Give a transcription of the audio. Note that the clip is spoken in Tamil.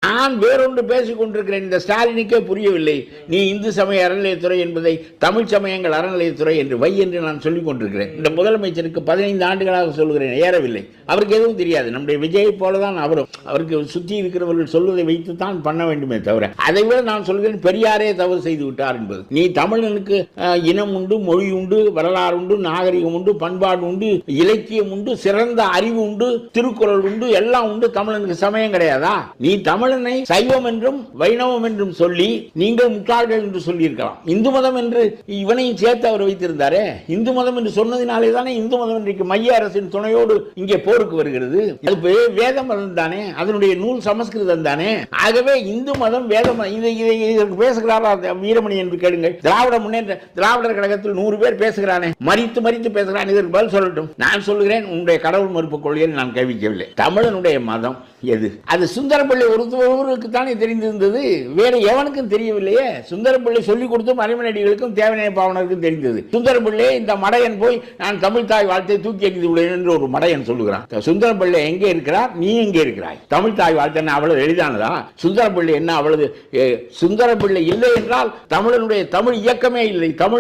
நான் வேறொன்று பேசிக் கொண்டிருக்கிறேன். இந்த ஸ்டாலினுக்கே புரியவில்லை. நீ இந்து சமய அறநிலையத்துறை என்பதை தமிழ் சமயங்கள் அறநிலையத்துறை என்று வை என்று நான் சொல்லிக் கொண்டிருக்கிறேன். இந்த முதலமைச்சருக்கு 15 ஆண்டுகளாக சொல்கிறேன், ஏறவில்லை. அவருக்கு எதுவும் தெரியாது. நம்முடைய விஜயை போலதான் அவரும். அவருக்கு சுற்றி இருக்கிறவர்கள் சொல்வதை வைத்துத்தான் பண்ண வேண்டுமே தவிர, அதை விட நான் சொல்கிறேன், பெரியாரே தவறு செய்து விட்டார் என்பது. நீ தமிழனுக்கு இனம் உண்டு, மொழி உண்டு, வரலாறு உண்டு, நாகரிகம் உண்டு, பண்பாடு உண்டு, இலக்கியம் உண்டு, சிறந்த அறிவு உண்டு, திருக்குறள் உண்டு, எல்லாம் உண்டு. தமிழனுக்கு சமயம் கிடையாதா? நீ தமிழனை சைவம் என்றும் வைணவம் என்றும் சொல்லி நீங்கள் முட்டாள்கள் என்று சொல்லியிருக்கலாம். இந்து மதம் என்று இவனையும் சேர்த்து அவர் வைத்திருந்தாரே. இந்து மதம் என்று சொன்னதினாலே தானே இந்து மதம் இன்றைக்கு மைய அரசின் துணையோடு இங்கே போருக்கு வருகிறது. அது வேத மதம் தானே, அதனுடைய நூல் சமஸ்கிருதம் தானே. ஆகவே இந்து மதம் வேத இதற்கு பேசுகிறாரா வீரமணி என்று கேளுங்கள். திராவிடர் கழகத்தில் 100 பேர் பேசுகிறானே, மறித்து மறித்து பேசுகிறான். இதற்கு பதில் சொல்லட்டும். நான் சொல்லுகிறேன், உங்களுடைய கடவுள் மறுப்பு கொள்கையில் நான் கைவிக்கவில்லை. தமிழனுடைய மதம் எது? அது சுந்தரபிள்ளை ஒருவருக்கு தானே தெரிந்திருந்தது, வேற எவனுக்கும் தெரியவில்லையே. சுந்தரபிள்ளை சொல்லிக் கொடுத்து மறைமலடிகளுக்கும் தேவநேய பாவனருக்கும் தெரிந்தது. சுந்தரபிள்ளை இந்த மடையன் போய் நான் தமிழ் தாய் வாழ்த்தை தூக்கி எறிந்து விடுவேன் என்று ஒரு மடையன் சொல்லுகிறான். சுந்தரபிள்ளை எங்கே இருக்கிறார்? நீ எங்கே இருக்கிறாய்? தமிழ் தாய் வாழ்த்தை அவ்வளவு எளிதானதா? சுந்தரபிள்ளை என்ன அவ்வளவு? சுந்தரபிள்ளை இல்லை என்றால் தமிழனுடைய தமிழ் இயக்கமே இல்லை. தமிழ்